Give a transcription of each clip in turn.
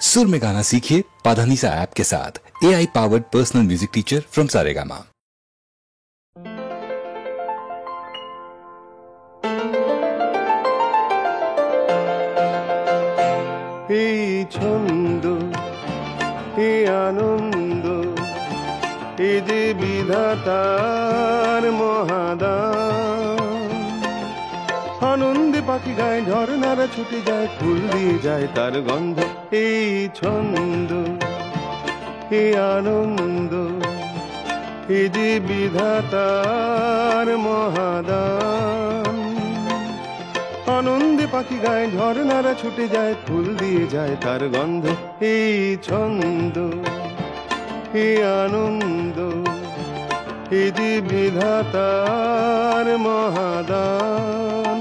सुर में गाना सीखिए पाधानीसा ऐप के साथ। AI powered personal music teacher from Saregama. এই ছন্দ, এই আনন্দ, এই যে বিধাতার মহাদান। আনন্দে পাখি গায়, ঝর্ণারা ছুটে যায়, ফুল দিয়ে যায় তার গন্ধ। এই ছন্দ, এই আনন্দ, এই যে বিধাতার মহাদান। আনন্দে পাখি গায়, ঝর্ণারা ছুটে যায়, ফুল দিয়ে যায় তার গন্ধ। এই ছন্দ, এই আনন্দ, এই যে বিধাতার মহাদান।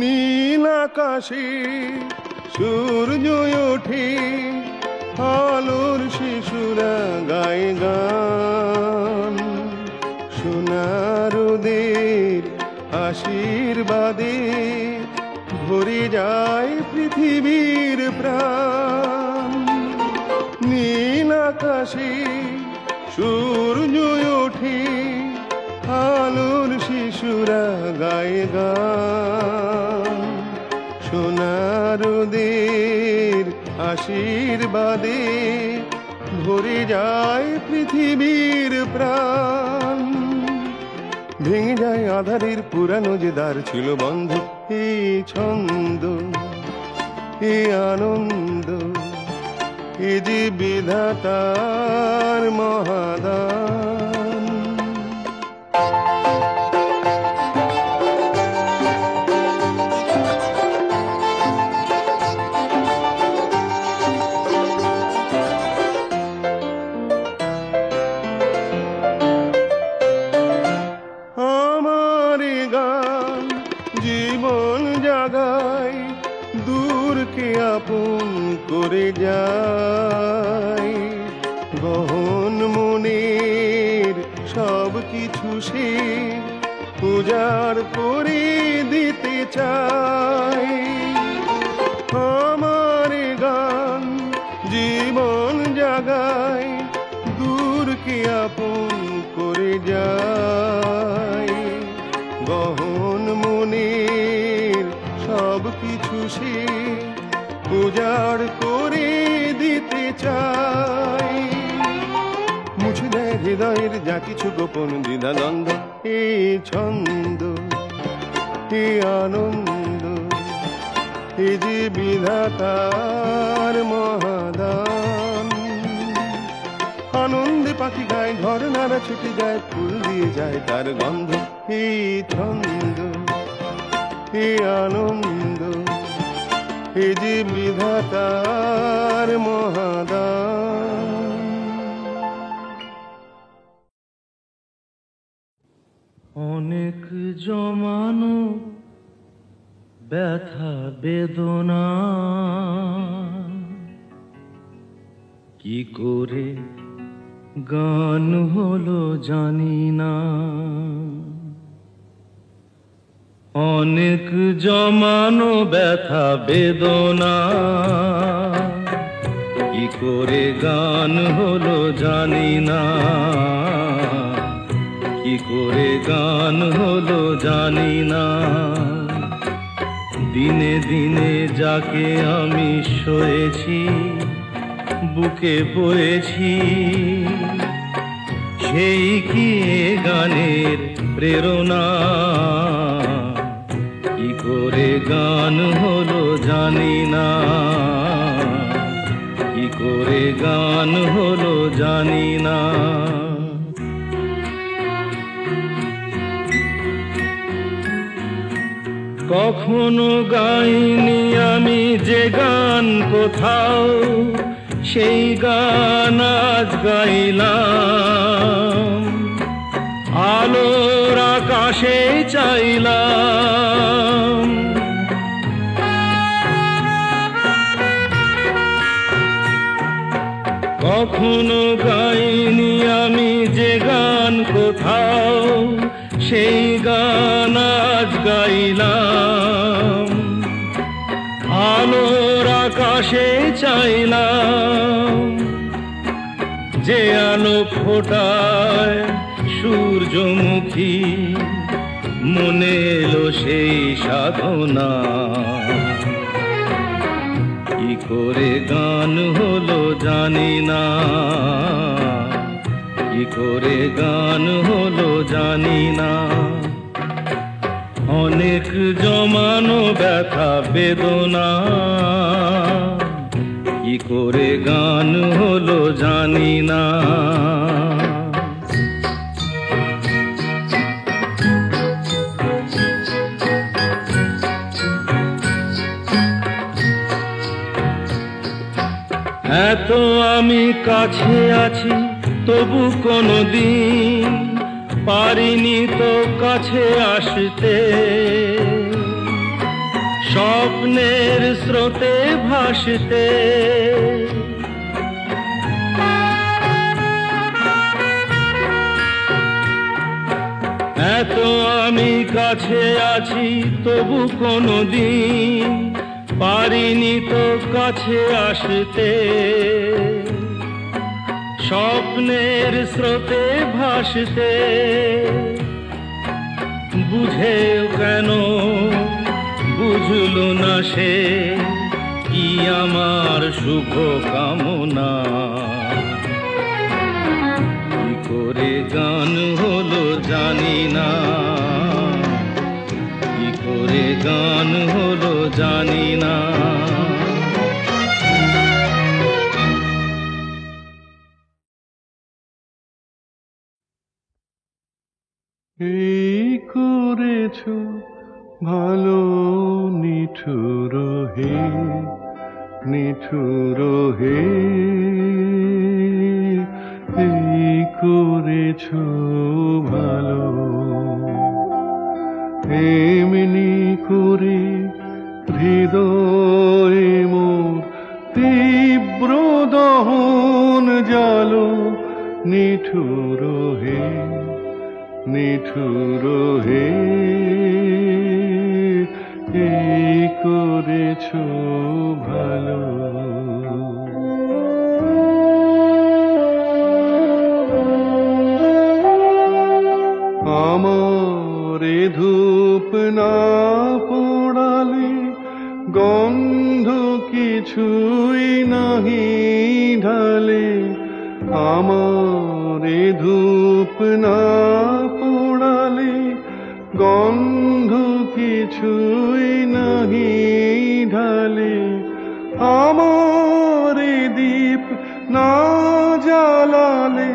নীল আকাশে সূর্য ওঠে, আলোর শিশুরা গায় গান। সোনার রোদের আশীর্বাদে ভরে যায় পৃথিবীর প্রাণ। নীল আকাশে সূর্য ওঠে, আলোর শিশুরা গায় গান। সোনার রোদের আশীর্বাদে ভরে যায় পৃথিবীর প্রাণ। ভেঙে যায় আধারের পুরানো যে দ্বার ছিল বন্ধ। এই ছন্দ, এই আনন্দ, এ যে বিধাতার মহাদান। জীবন জাগায়, দূরকে আপন করে যায়। গহন মনের সব কিছু সে উজাড় করে দিতে চায়। আমার গান জীবন জাগায়, দূরকে আপন করে যায়। গহন মনের সব কিছু সে উজাড় করে দিতে চায়। মুছে দেয় হৃদয়ের যা কিছু গোপন দ্বিধাদ্বন্দ্ব। এই ছন্দ, এই আনন্দ, এই যে বিধাতার মহাদান। আনন্দে পাখি গায়, ঝর্ণারা ছুটে যায়, ফুল দিয়ে যায় তার গন্ধ। এই ছন্দ, এই আনন্দ, এই যে বিধাতার মহাদান। অনেক জমানো ব্যথা বেদনা কি করে গান হলো জানি না। অনেক জমানো ব্যথা বেদনা কি করে গান হলো জানি না। কি করে গান হলো জানি না। দিনে দিনে যাকে আমি সয়েছি, বুকে বয়েছি, সেই কি গানের প্রেরণা। কি করে গান হলো জানি না। কি করে গান হলো জানি না। কখনো গাইনি আমি যে গান কোথাও, সেই গান আজ গাইলাম। আলোর আকাশে চাইলাম। কখনো গাইনি আমি কোথাও সেই গান আজ গাইলাম, আলোর আকাশে চাইলাম, যে আলো ফোটায় সূর্যমুখী, মনে এলো সেই সাধনা। কি করে গান হলো জানি না, কি করে গান হলো জানি না। অনেক জমানো ব্যথা বেদনা, কি করে গান হলো জানি না। এত আমি কাছে আছি তবু কোনদিন পারিনি তো কাছে আসতে, স্বপ্নের স্রোতে ভাসতে। এত আমি কাছে আছি তবু কোনদিন পারিনি তো কাছে আসতে, স্বপ্নের স্রোতে ভাসতে। বুঝেও কেন বুঝলো না সে, কি আমার শুভ কামনা। কি করে গান হলো জানি না, কি করে গান হলো জানি না। এই করেছো ভালো নিঠুর হে, নিঠুর হে। এই করেছো ভালো, এমনি করে হৃদয়ে মোর তীব্র দহন জালো, নিঠুর হে, নিঠুর হে। এই করেছো ভালো। আমারে ধূপ না পোড়ালে গন্ধ কিছুই নাহি ঢালে, আমারে ধূপ না পোড়ালে গন্ধ কিছুই নাহি ঢালে। আমারে দীপ না জ্বালালে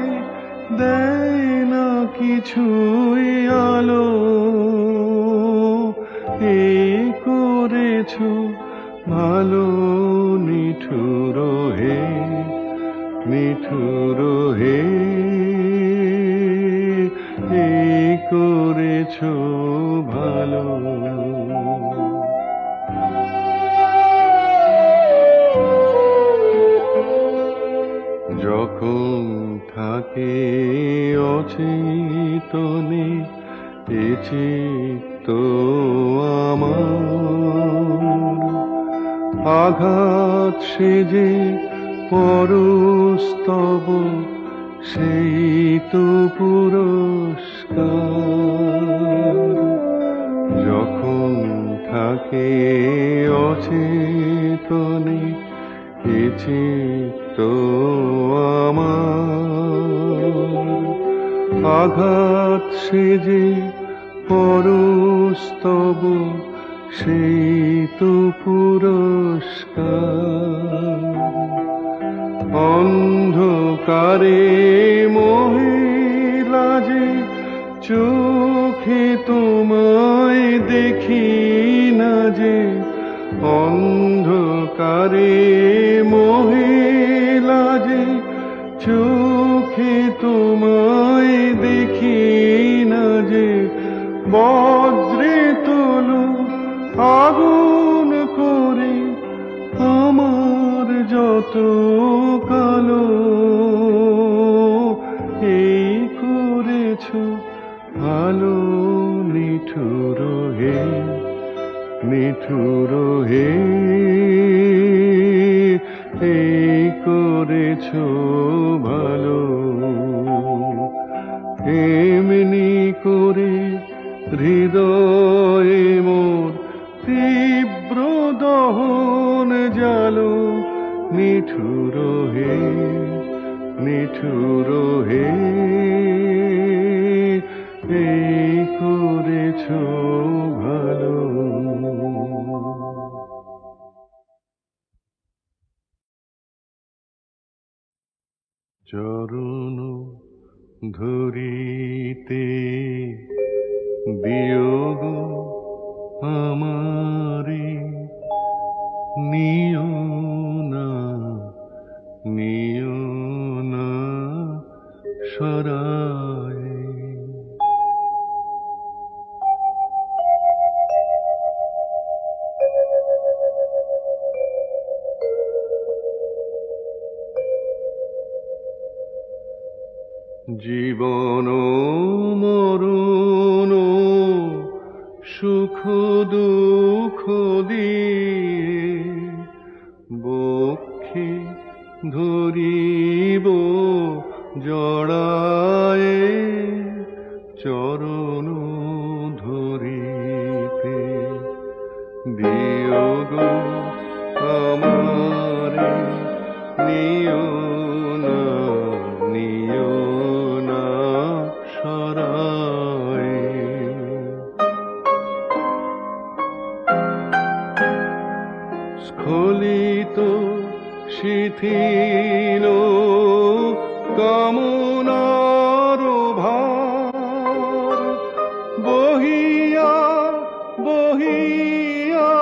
দেয় না কিছুই আলো। এই করেছো ভালো নিঠুর হে, নিঠুর হে। এই করেছো ভালো। যখন থাকে অচেতনে এ চিত্ত আমার, আঘাত সেজে পরস্তব সেই তো পুরস্কার। যখন থাকে অচেতনে এ চিত্ত আমার, আঘাত সেজে পরস্তব সেই তো পুরস্কার। অন্ধকারে মহিলা যে চোখে তোমায় দেখি না যে, অন্ধকারে মহিলা যে চোখে তোমায় দেখি না যে, বজ্রে তোলো আগুন করে আমার যত কালো। এই করেছ করেছো ভালো নিঠুর হে, নিঠুর হে, এই করেছো ভালো। এমনি করে হৃদয়ে মোর তীব্র দহন জালো, নিঠুর হে, নিঠুর হে, এই করেছো ভালো। চরণ ধরিতে বিয়োগ আমারে, নিও না, নিও না সরায়। জীবন মরণ সুখ দুঃখ দিয়ে বক্ষে ধরিব জড়ায়ে, চরণ ধরিতে বিয়োগ আমারে, নিও না, নিও না সরায়। স্খলিত শিথিল কামনার ভার, বহিয়া বহিয়া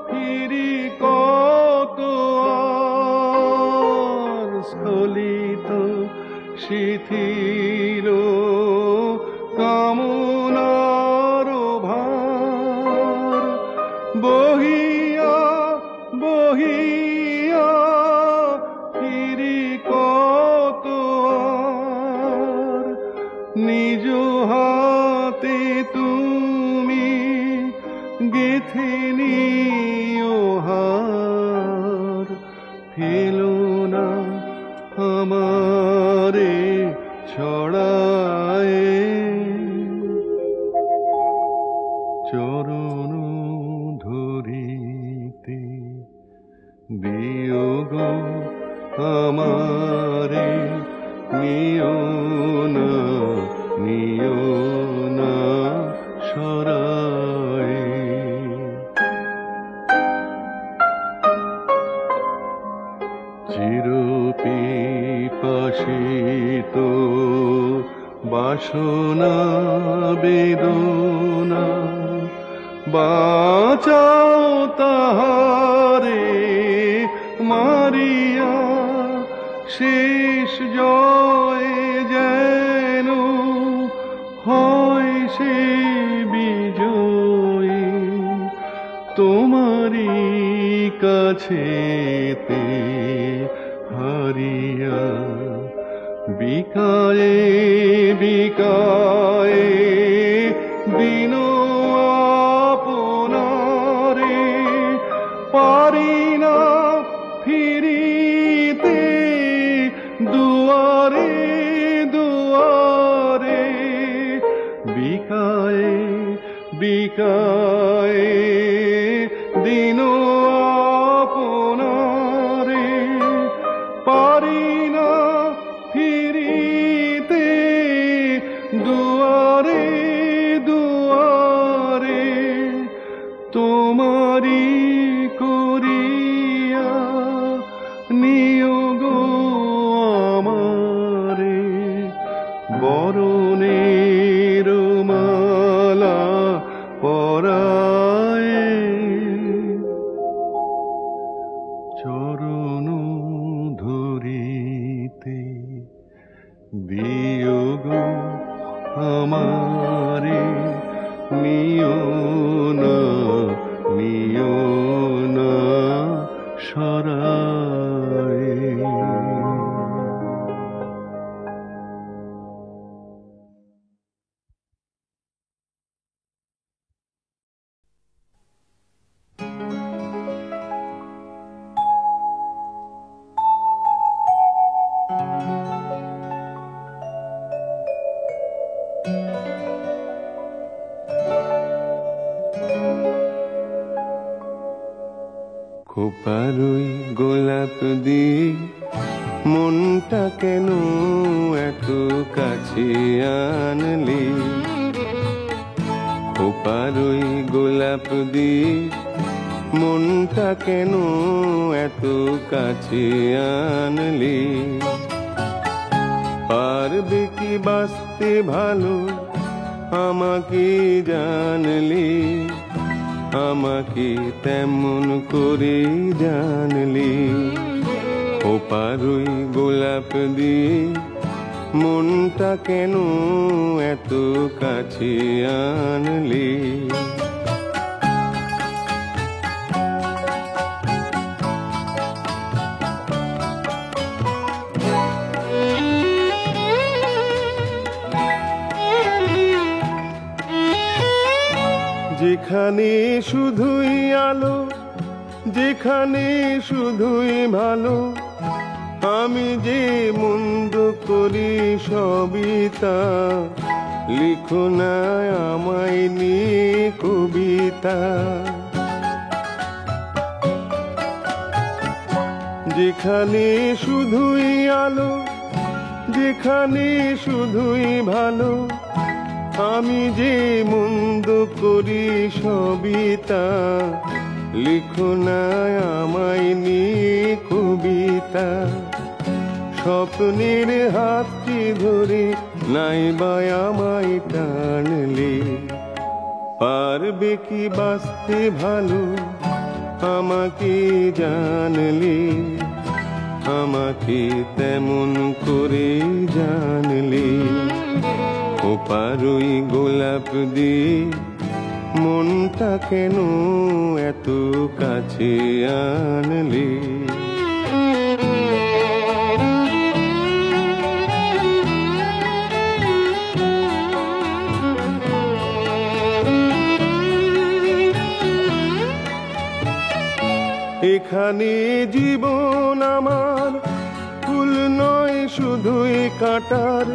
ফিরি কত আর। স্খলিত শিথিল কামনার ভার, বহিয়া বহিয়া ফিরি কত আর। নিজ হাতে তুমি গেথে নিও হার, ফেলো না আমারে ছড়ায়ে। চরণ ধরিতে বিয়োগ আমারে, নিও না, নিও না সরায়। চির পিপাসিত বাসনা বেদনা, বাঁচাও তাহারে মারিয়া, শেষ জয় যেন হয় সে বিজয়ী। তোমারি কাছেতে হারিয়া, বিকায়ে বিকায়ে দিন আপনারে, পারি না ফিরিতে দুয়ারে দুয়ারে। বিকায়ে বিকায়ে দিন আপনারে, পারি না ফিরিতে দুয়ারে দুয়ারে। তোমারি করিয়া নিয়োগ আমারে, বরণের মালা পরায়ে। চরণ ধরিতে বিয়োগ আমারে, নিও না, নিও না সরায়। খোপার ওই গোলাপ দিয়ে মনটা কেন এত কাছে আনলি? খোপার ওই গোলাপ দিয়ে মনটা কেন এত কাছে আনলি? পারবে কি বাঁচতে ভালো আমাকে জানলি? আমাকে তেমন করে জানলি? খোপার ওই গোলাপ দিয়ে মনটা কেন এত কাছে আনলি? যেখানে শুধুই আলো, যেখানে শুধুই ভালো, আমি যে মন্দ করি সবই তা। লিখো না আমায় নিয়ে কবিতা। যেখানে শুধুই আলো, যেখানে শুধুই ভালো, আমি যে মন্দ করি সবই তা। লিখো না আমায় নিয়ে কবিতা। স্বপ্নের হাতটি ধরে নাইবা আমায় টানলে? পারবে কি বাঁচতে ভালো আমাকে জানলে? আমাকে তেমন করে জানলে? খোপার ওই গোলাপ দিয়ে মনটা কেন এত কাছে আনলে? এখানে জীবন আমার ফুল নয় শুধুই কাঁটার।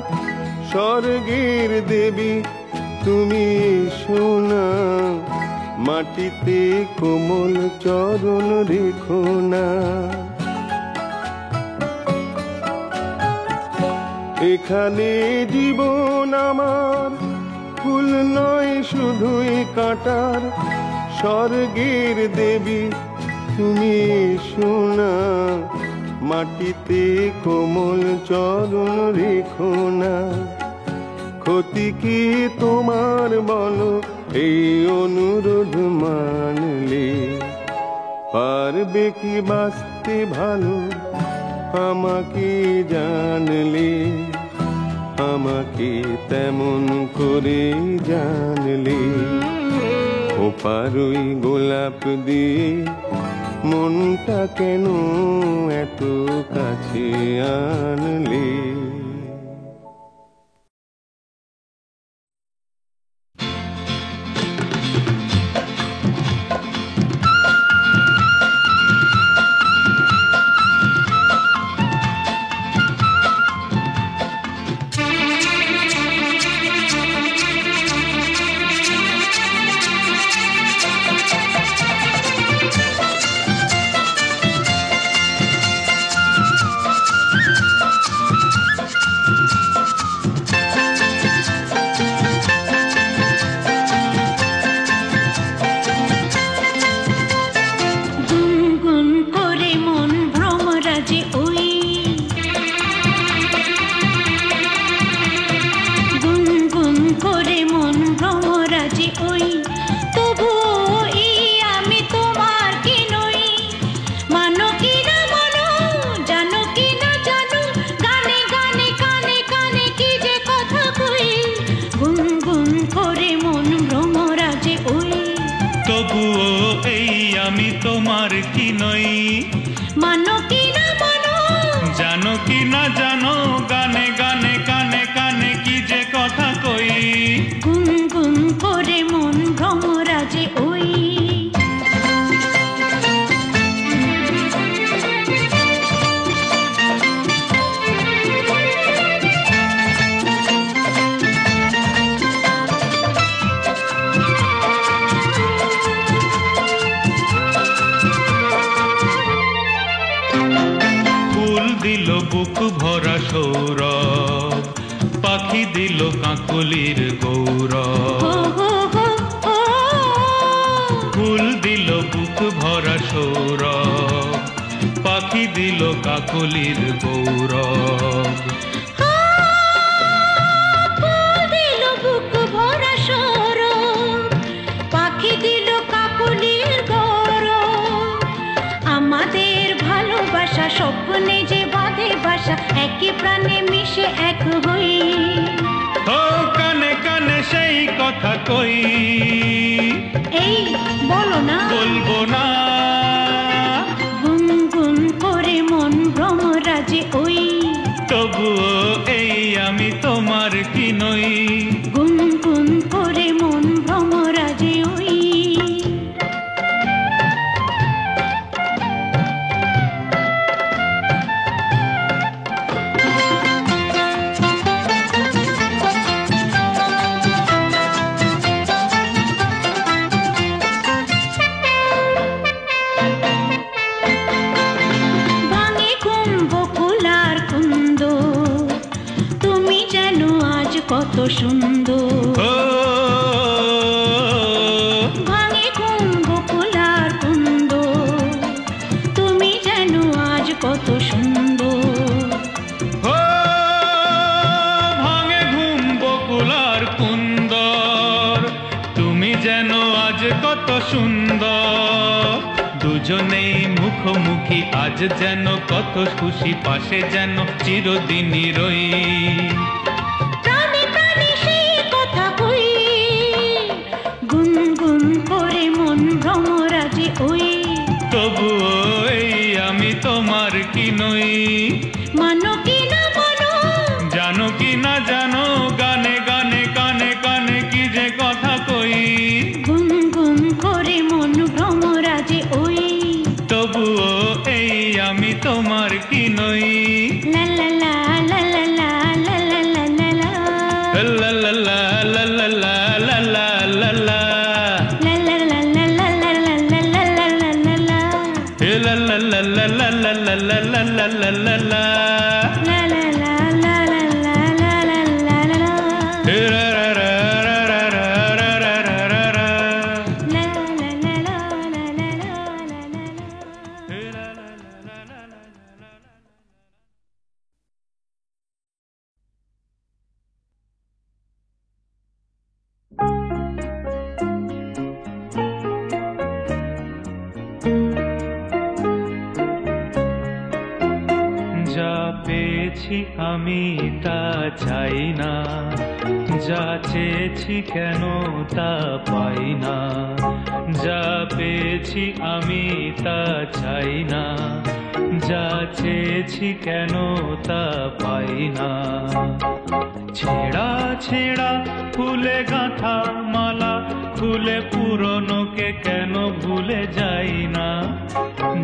স্বর্গের দেবী তুমি সোনা, মাটিতে কোমল চরণ রেখো না। এখানে জীবন আমার ফুল নয় শুধুই কাঁটার। স্বর্গের দেবী তুমি সোনা, মাটিতে কোমল চরণ রেখো না। ক্ষতি কি তোমার বলো এই অনুরোধ মানলে? পারবে কি বাঁচতে ভালো আমাকে জানলে? আমাকে তেমন করে জানলে? খোপার ওই গোলাপ দিয়ে মনটা কেন এত কাছে আনলে? আমি তোমার কি নই, মানো কি না মানো, জানো কি না জানো, গানে গানে কানে কানে কি যে কথা কই, গুনগুন করে মন দিল কাকলির গৌরব, হো হো হো হো। ফুল দিল বুক ভরা সৌরভ, পাখি দিল কাকলির গৌরব। ফুল দিল বুক ভরা সৌরভ, পাখি দিল কাকলির গৌরব। আমাদের ভালোবাসা স্বপ্নে যে বাঁধে বাসা, একই প্রাণে মিশে এক হই। ও কানে কানে সেই কথা কই, এই বলো না, বলবো না। গুনগুন করে মন ভ্রমরাজে ওই, তবুও এই আমি তোমার কি নই। গুনগুন করে মন ভ্রমরাজে ওই। ভাঙে কুম্ভ কুলার কুন্দ, তুমি যেন আজ কত সুন্দর। ও ভাঙে কুম্ভ কুলার কুন্দ, তুমি যেন আজ কত সুন্দর। ও ভাঙে ঘুম বকুলার কুন্দর, তুমি যেন আজ কত সুন্দর। দুজনেই মুখোমুখি আজ যেন কত খুশি, পাশে যেন চিরদিনই রই। প্রাণে প্রাণে সেই কথা কই, গুনগুন করে মন ভ্রমরাজে ওই। তবুও এই আমি তোমার কি নই। মানো কি না মানো, জানো কি না জানো, গানে গানে কানে কানে কি যে কথা কই। গুনগুন করে মন ভ্রমরাজে ওই। তবুও এই আমি তোমার কি নই। লা লা লা লা লা লা লা লা লা লা লা। লা লা লা লা লা লা লা লা লা লা। লা লা লা লা লা লা লা লা লা লা লা লা লা। এ লা লা লা লা লা লা লা লা লা লা লা লা লা। লা লা লা লা লা লা লা লা লা লা লা। এ রা রা রা রা রা রা রা রা রা রা রা। লা লা লা লা লা লা লা লা লা। এ লা লা লা লা লা লা লা। যা পেয়েছি আমি তা চাই না, যা চেয়েছি কেন তা পাই না। যা পেয়েছি আমি তা চাই না, যা চেয়েছি কেন তা পাই না। ছেঁড়া ছেঁড়া ফুলে গাঁথা মালা, খুলে পুরনোকে কেন ভুলে যাই না।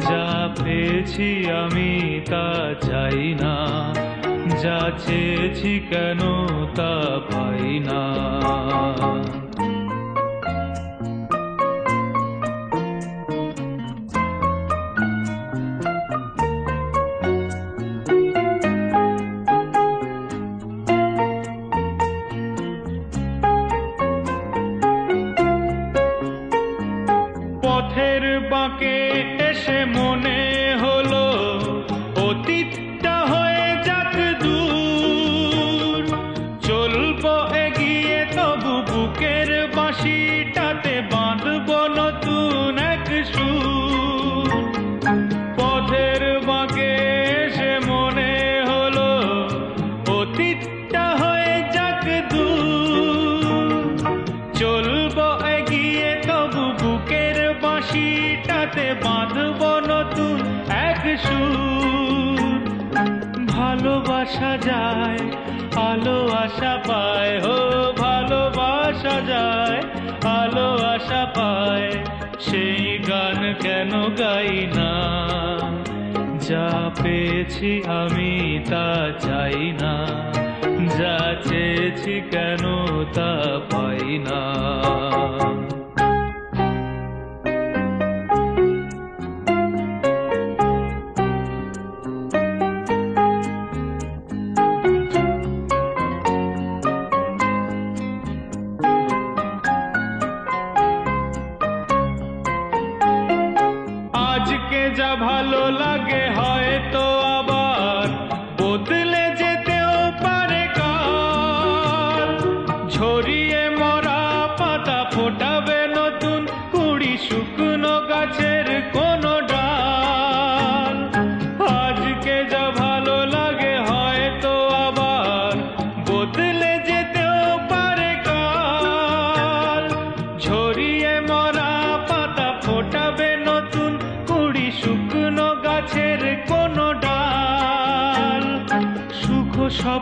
যা পেয়েছি আমি তা চাই না, যা চেয়েছি কেন তা পাই না। পথের বাঁকে এসে মনে হলো অতীতটা হয়ে যাক দূর। চলবো এগিয়ে তবু বুকের বাঁশিটাতে বাঁধবো নতুন এক সুর। পথের বাঁকে এসে মনে হলো অতীতটা হয়ে যাক দূর। চলবো এগিয়ে তবু বুকের বাঁশিটাতে বাঁধবো নতুন এক সুর। ভালোবাসা যায় আলো আশা পায়, ও ভালোবাসা যায় আলো আশা পায়। সেই গান কেন গাই না, যা পেয়েছি আমি তা চাই না, যা চেয়েছি কেন তা পাই না।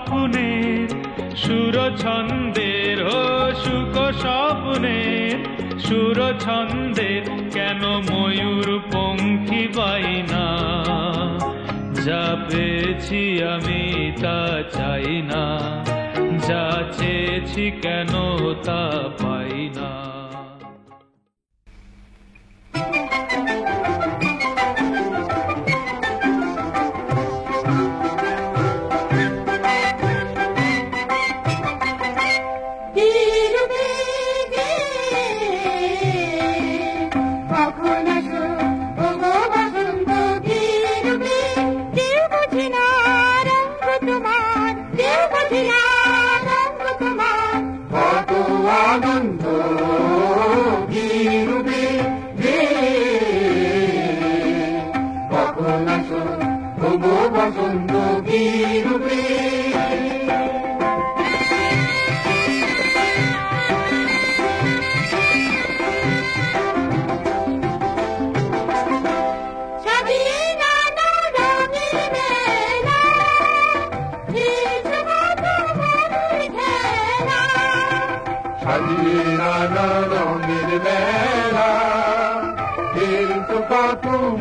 স্বপ্নের সুর ছন্দের সুখ স্বপ্নের সুর ছন্দের কেন ময়ূর পঙ্খী বাইনা যা পেয়েছি আমি তা চাই না যা চেয়েছি কেন তা পাই না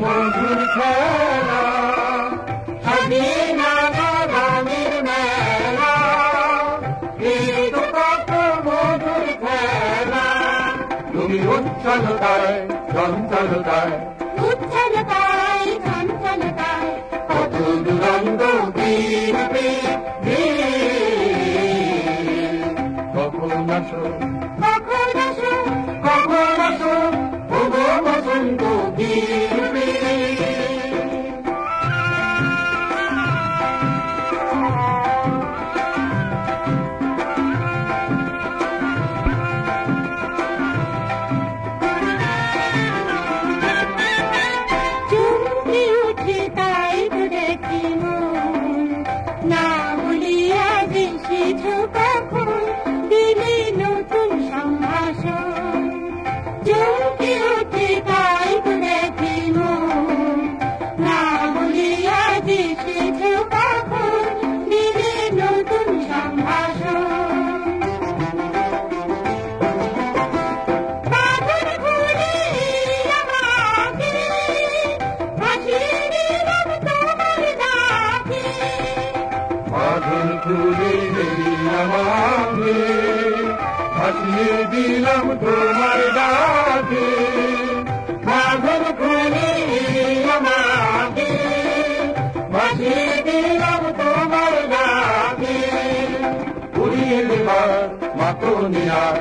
মধুর খেলা রঙের মেলা কত মধুর খেলা তুমি উচ্ছলতায় চঞ্চলতায় কত দুরন্ত বীরবে কখন আসো বসন্ত বীরবে ভাসিয়ে দিলাম তোমার ডাকে মাঘের খুলে আমাকে ভাসিয়ে দিলাম তোমার ডাকে উড়িয়ে দেবার মাতনিয়ার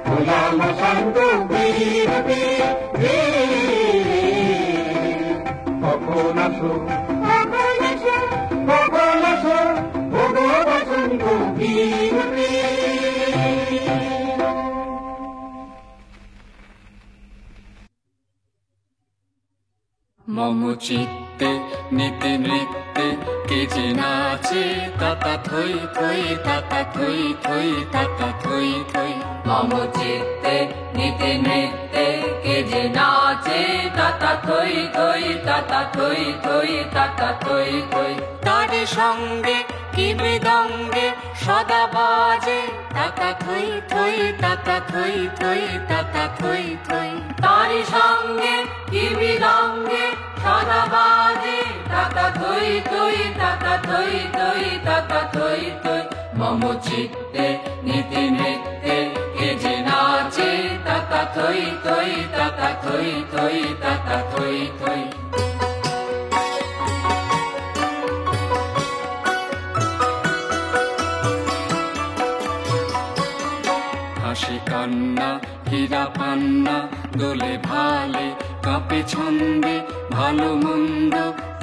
গোলাম শান্ত বীরবে কখন আসো মম চিত্তে নিতে নৃত্যে কে যে নাচে তাতা থই থই তাতা থই থই তাতা থই থই মম চিত্তে নিতে নৃত্যে কে যে নাচে তাতা থই থই তাতা থই থই তাতা থই থই তার সঙ্গে কি মৃদঙ্গে সদা বাজে তাতা থই থই তাতা থই থই তাতা থই থই তার সঙ্গে কি মৃদঙ্গে সদা বাজে তাতা থই থই তাতা থই থই তাতা থই থই মম চিত্তে নিতে নৃত্যে কে যে নাচে তাতা থই থই তাতা থই থই তাতা থই থই হাসি কান্না হীরা পান্না দোলে ভালে কাঁপে ছন্দে ভালো মন্দ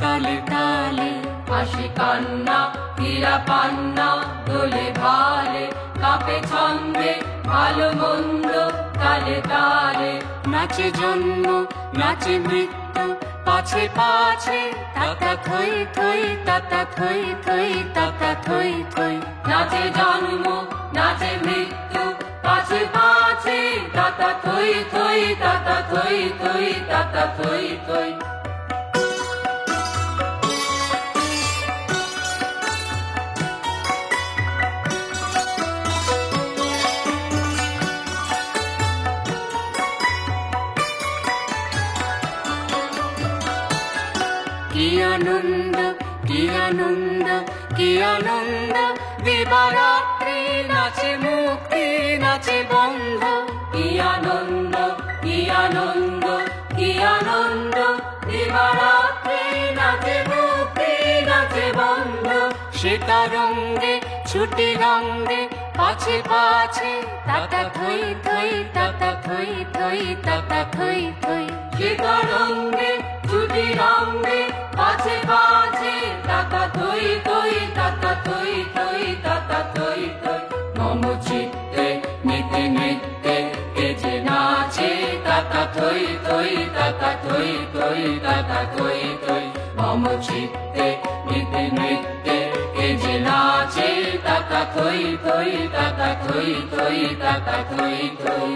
তালে তালে হাসি কান্না হীরা পান্না দোলে ভালে কাঁপে ছন্দে ভালো মন্দ তালে তালে নাচে জন্ম নাচে মৃত্যু পাছে পাছে তাতা থই থই তাতা থই থই তাতা থই থই নাচে জন্ম নাচে মৃত্যু পাছে পাছে তাতা থই থই তাতা থই থই তাতা থই থই আনন্দ কি আনন্দ দিবারাত্রি নাচে মুক্তি নাচে বন্ধ কি আনন্দ কি আনন্দ কি আনন্দ দিবারাত্রি নাচে মুক্তি নাচে বন্ধ সীতা রঙ্গে ছুটি রঙ্গে পাছে পাছে তাতা থই থই তাতা থই থই তাতা থই থই সীতা রঙ্গে ছুটি রঙ্গে পাছে পাছে তাতা থই থই তাতা থই থই তাতা থই থই মম চিত্তে নিতে নৃত্যে কে যে নাচে তাতা থই থই তাতা থই থই তাতা থই থই মম চিত্তে নিতে নৃত্যে কে যে নাচে তাতা থই থই তাতা থই থই তাতা থই থই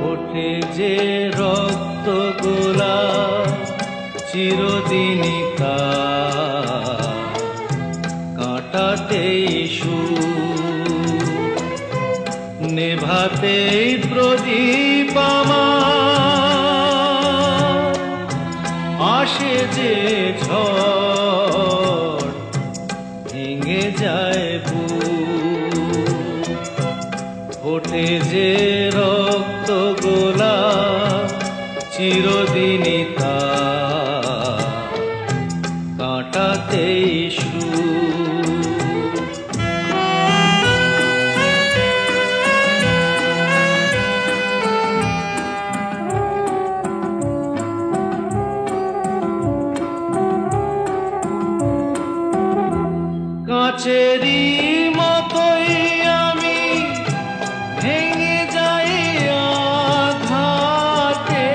ওঠে যে রক্ত গোলাপ চিরদিনই কাঁটাতেই নেভাতেই প্রদীপ আমার আসে যে ঝড় ভেঙে যায় বুক ওঠে যে রক্ত গোলাপ চিরদিনই কাঁটাতেই কাচেরি মতোই আমি ভেঙে যাই আঘাতে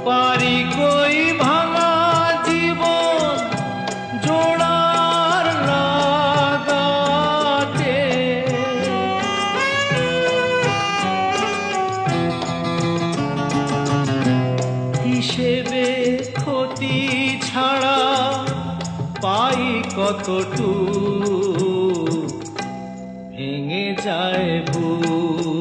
পারি কই ভাঙা জীবন জোড়ার লাগাতে হিসেবে ক্ষতি ছাড়া পাই কতটুকু ভেঙে যায় বুক